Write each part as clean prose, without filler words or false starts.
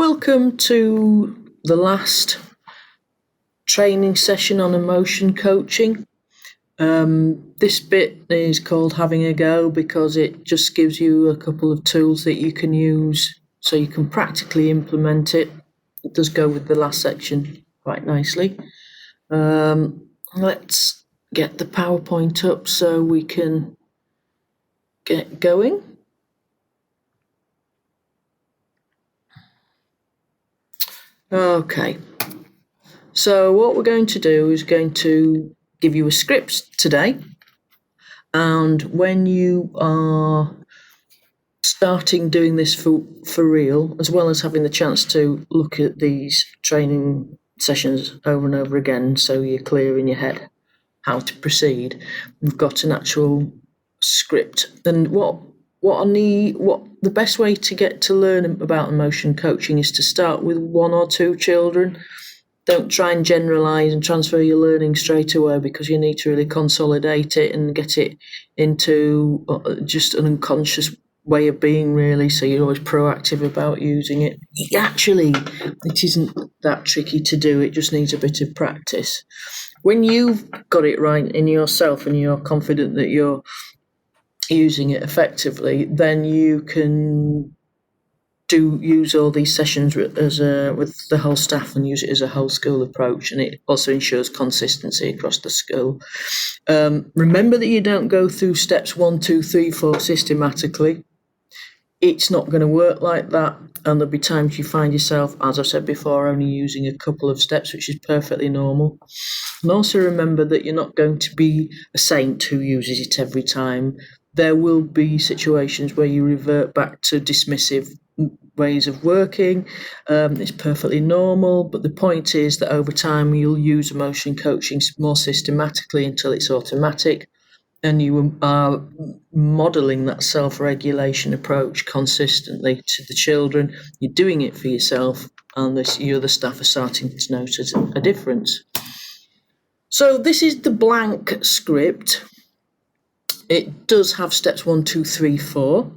Welcome to the last training session on emotion coaching. This bit is called Having a Go because it just gives you a couple of tools that you can use so you can practically implement it. It does go with the last section quite nicely. Let's get the PowerPoint up so we can get going. Okay, so what we're going to do is going to give you a script today, and when you are starting doing this for real, as well as having the chance to look at these training sessions over and over again so you're clear in your head how to proceed, we've got an actual script. And the best way to get to learn about emotion coaching is to start with one or two children. Don't try and generalise and transfer your learning straight away, because you need to really consolidate it and get it into just an unconscious way of being, really, so you're always proactive about using it. Actually, it isn't that tricky to do, it just needs a bit of practice. When you've got it right in yourself and you're confident that you're using it effectively, then you can use all these sessions with the whole staff and use it as a whole school approach, and it also ensures consistency across the school. Remember that you don't go through steps 1, 2, 3, 4 systematically. It's not going to work like that, and there'll be times you find yourself, as I've said before, only using a couple of steps, which is perfectly normal. And also remember that you're not going to be a saint who uses it every time. There will be situations where you revert back to dismissive ways of working. It's perfectly normal, but the point is that over time you'll use emotion coaching more systematically until it's automatic, and you are modelling that self-regulation approach consistently to the children. You're doing it for yourself, and you, the staff, are starting to notice a difference. So this is the blank script. It does have steps 1, 2, 3, 4.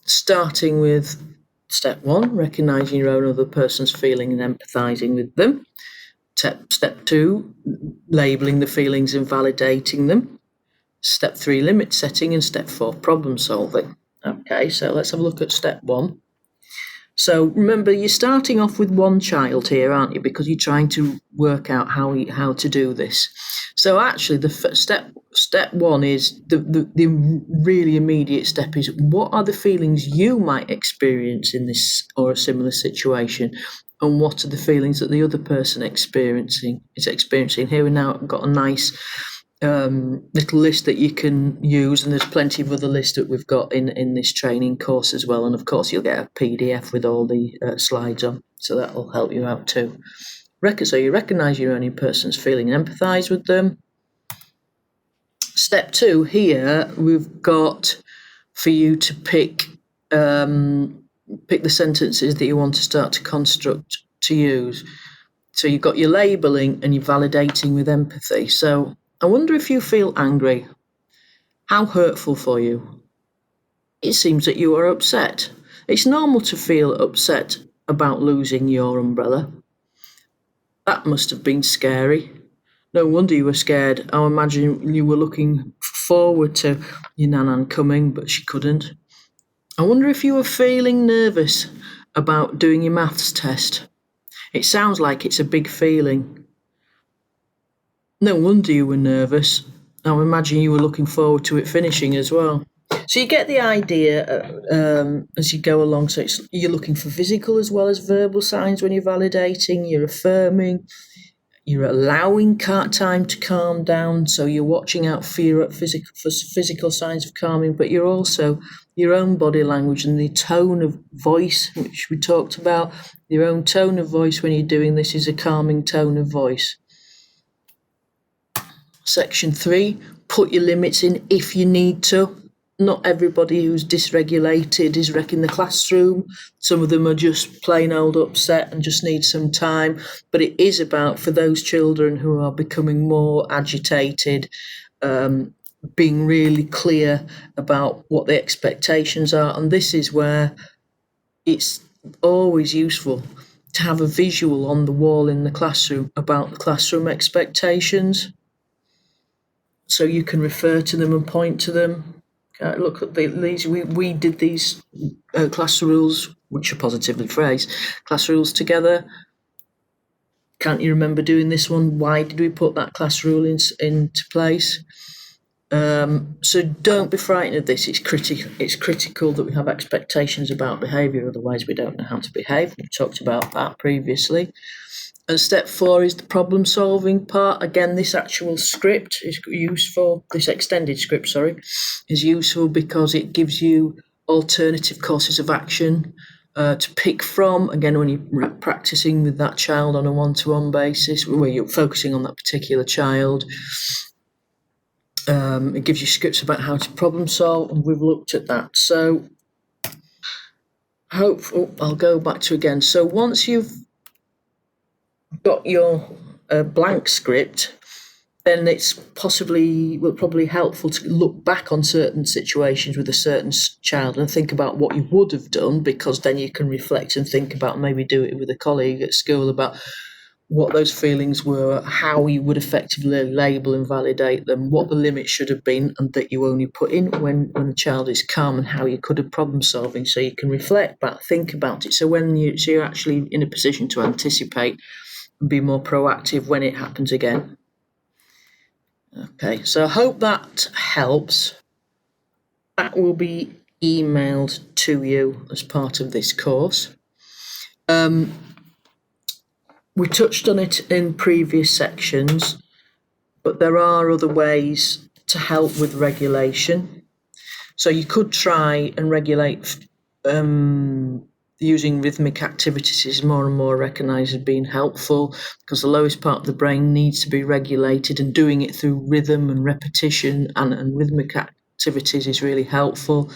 Starting with step 1, recognising your own other person's feeling and empathising with them. Step 2, labelling the feelings and validating them. Step 3, limit setting, and step 4, problem solving. Okay, so let's have a look at step 1. So remember, you're starting off with one child here, aren't you? Because you're trying to work out how to do this. So actually, the step 1 is the really immediate step is, what are the feelings you might experience in this or a similar situation, and what are the feelings that the other person is experiencing. Here we now got a nice little list that you can use, and there's plenty of other lists that we've got in this training course as well, and of course you'll get a PDF with all the slides on, so that will help you out too. So you recognise your own person's feeling and empathise with them. Step 2 here, we've got for you to pick the sentences that you want to start to construct to use. So you've got your labelling and your validating with empathy. So I wonder if you feel angry. How hurtful for you? It seems that you are upset. It's normal to feel upset about losing your umbrella. That must have been scary. No wonder you were scared. I imagine you were looking forward to your Nanan coming, but she couldn't. I wonder if you were feeling nervous about doing your maths test. It sounds like it's a big feeling. No wonder you were nervous. I imagine you were looking forward to it finishing as well. So you get the idea as you go along. So you're looking for physical as well as verbal signs when you're validating. You're affirming. You're allowing time to calm down. So you're watching out for physical signs of calming, but you're also your own body language and the tone of voice, which we talked about. Your own tone of voice when you're doing this is a calming tone of voice. Section 3, put your limits in if you need to. Not everybody who's dysregulated is wrecking the classroom. Some of them are just plain old upset and just need some time. But it is about, for those children who are becoming more agitated, being really clear about what the expectations are. And this is where it's always useful to have a visual on the wall in the classroom about the classroom expectations, so you can refer to them and point to them. Look at these. We did these class rules, which are positively phrased, class rules together. Can't you remember doing this one? Why did we put that class rule into place? So don't be frightened of this. It's critical that we have expectations about behaviour, otherwise we don't know how to behave. We've talked about that previously. And step 4 is the problem solving part. Again, this actual script is useful, this extended script, is useful because it gives you alternative courses of action to pick from. Again, when you're practicing with that child on a one-to-one basis, where you're focusing on that particular child. It gives you scripts about how to problem solve, and we've looked at that. So I'll go back to again. So once you've got your blank script, then it's probably helpful to look back on certain situations with a certain child and think about what you would have done, because then you can reflect and think about, maybe do it with a colleague at school, about what those feelings were, how you would effectively label and validate them, what the limit should have been, and that you only put in when the child is calm, and how you could have problem solving, so you can reflect back, think about it. So you're actually in a position to anticipate and be more proactive when it happens again. Okay, so I hope that helps. That will be emailed to you as part of this course. We touched on it in previous sections, but there are other ways to help with regulation. So you could try and regulate using rhythmic activities is more and more recognised as being helpful, because the lowest part of the brain needs to be regulated, and doing it through rhythm and repetition and rhythmic activities is really helpful.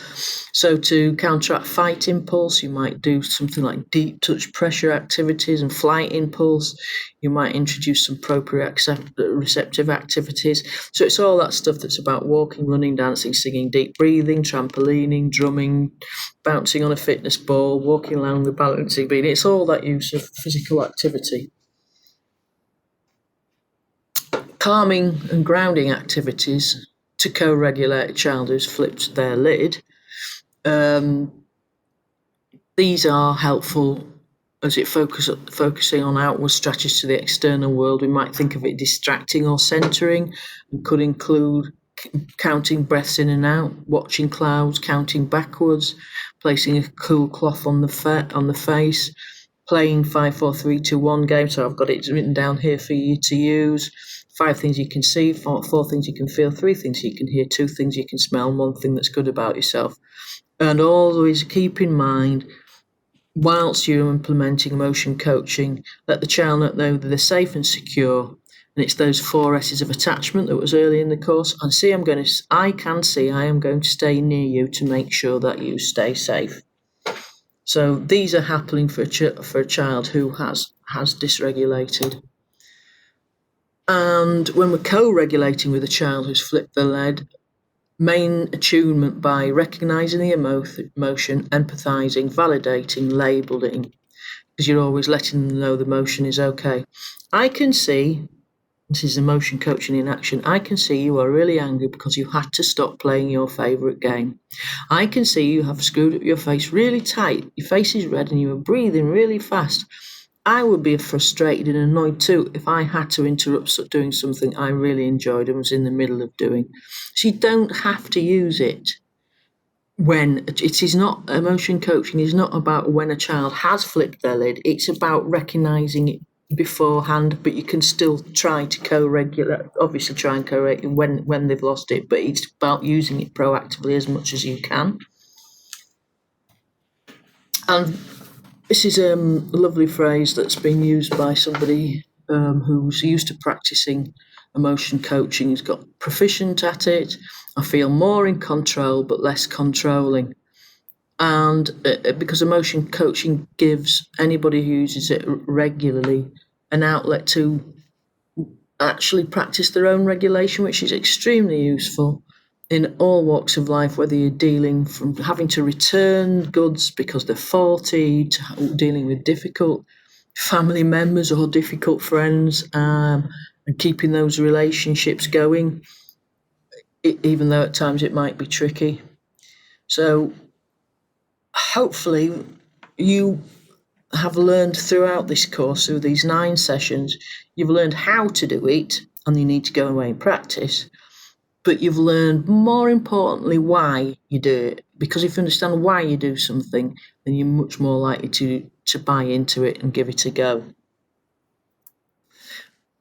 So to counteract fight impulse, you might do something like deep touch pressure activities, and flight impulse, you might introduce some proprioceptive activities. So it's all that stuff that's about walking, running, dancing, singing, deep breathing, trampolining, drumming, bouncing on a fitness ball, walking along the balancing beam. It's all that use of physical activity. Calming and grounding activities to co-regulate a child who's flipped their lid. These are helpful as it focusing on outward strategies to the external world. We might think of it distracting or centering, and could include counting breaths in and out, watching clouds, counting backwards, placing a cool cloth on the face, playing 5, 4, 3, 2, 1 game. So I've got it written down here for you to use. 5 things you can see, 4 things you can feel, 3 things you can hear, 2 things you can smell, 1 thing that's good about yourself. And always keep in mind, whilst you're implementing emotion coaching, let the child know that they're safe and secure. And it's those 4 S's of attachment that was early in the course. I am going to stay near you to make sure that you stay safe. So these are happening for a child who has dysregulated. And when we're co-regulating with a child who's flipped the lid, main attunement by recognising the emotion, empathising, validating, labelling, because you're always letting them know the emotion is okay. I can see, this is emotion coaching in action, I can see you are really angry because you had to stop playing your favourite game. I can see you have screwed up your face really tight, your face is red and you are breathing really fast. I would be frustrated and annoyed too if I had to interrupt doing something I really enjoyed and was in the middle of doing. So you don't have to use it when it is not. Emotion coaching is not about when a child has flipped their lid. It's about recognising it beforehand, but you can still try to co-regulate, obviously try and co-regulate when they've lost it, but it's about using it proactively as much as you can. And this is a lovely phrase that's been used by somebody who's used to practicing emotion coaching, who's got proficient at it. I feel more in control but less controlling. And because emotion coaching gives anybody who uses it regularly an outlet to actually practice their own regulation, which is extremely useful. in all walks of life, whether you're dealing from having to return goods because they're faulty, to dealing with difficult family members or difficult friends, and keeping those relationships going, even though at times it might be tricky. So hopefully you have learned throughout this course, through these 9 sessions, you've learned how to do it, and you need to go away and practice. But you've learned, more importantly, why you do it. Because if you understand why you do something, then you're much more likely to buy into it and give it a go.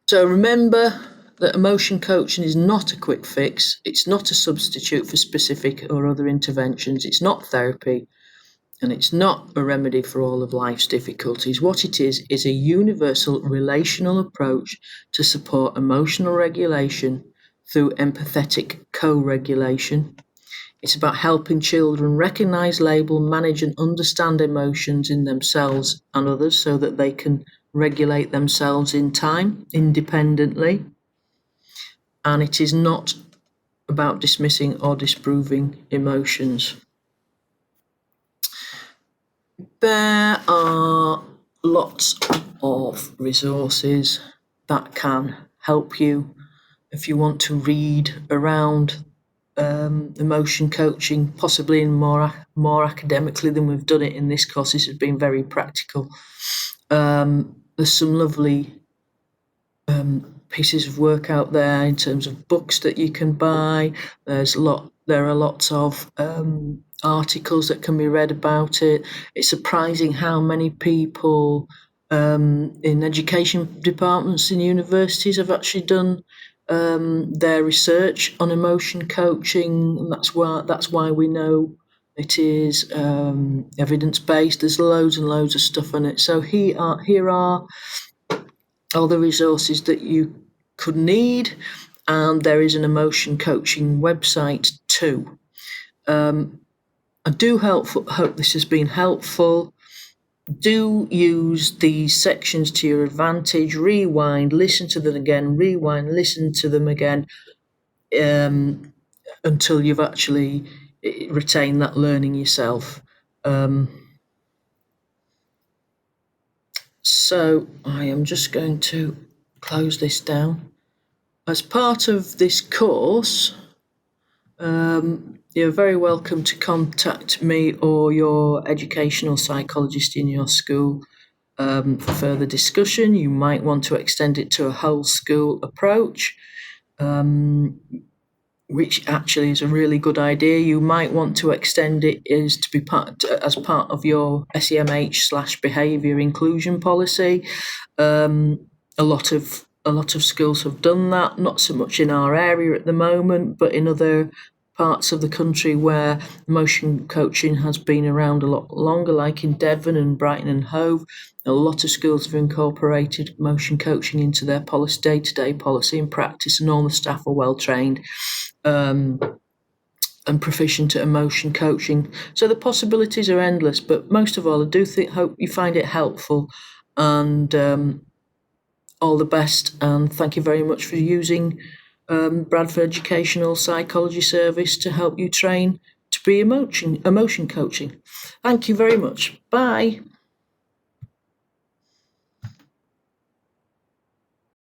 So remember that emotion coaching is not a quick fix. It's not a substitute for specific or other interventions. It's not therapy, and it's not a remedy for all of life's difficulties. What it is a universal relational approach to support emotional regulation through empathetic co-regulation. It's about helping children recognise, label, manage and understand emotions in themselves and others so that they can regulate themselves in time, independently. And it is not about dismissing or disproving emotions. There are lots of resources that can help you if you want to read around emotion coaching, possibly in more academically than we've done it in this course. This has been very practical. There's some lovely pieces of work out there in terms of books that you can buy. There are lots of articles that can be read about it. It's surprising how many people in education departments in universities have actually done their research on emotion coaching, and that's why we know it is evidence-based. There's loads and loads of stuff on it. So here are all the resources that you could need, and there is an emotion coaching website too. I do hope this has been helpful. Do use these sections to your advantage. Rewind, listen to them again, rewind, listen to them again, until you've actually retained that learning yourself. So I am just going to close this down. As part of this course, you're very welcome to contact me or your educational psychologist in your school for further discussion. You might want to extend it to a whole school approach, which actually is a really good idea. You might want to extend it as part of your SEMH/behaviour inclusion policy. A lot of schools have done that, not so much in our area at the moment, but in other parts of the country where emotion coaching has been around a lot longer, like in Devon and Brighton and Hove. A lot of schools have incorporated emotion coaching into their day-to-day policy and practice, and all the staff are well trained and proficient at emotion coaching. So the possibilities are endless, but most of all, I do hope you find it helpful, and all the best, and thank you very much for using Bradford Educational Psychology Service to help you train to be emotion coaching. Thank you very much. Bye.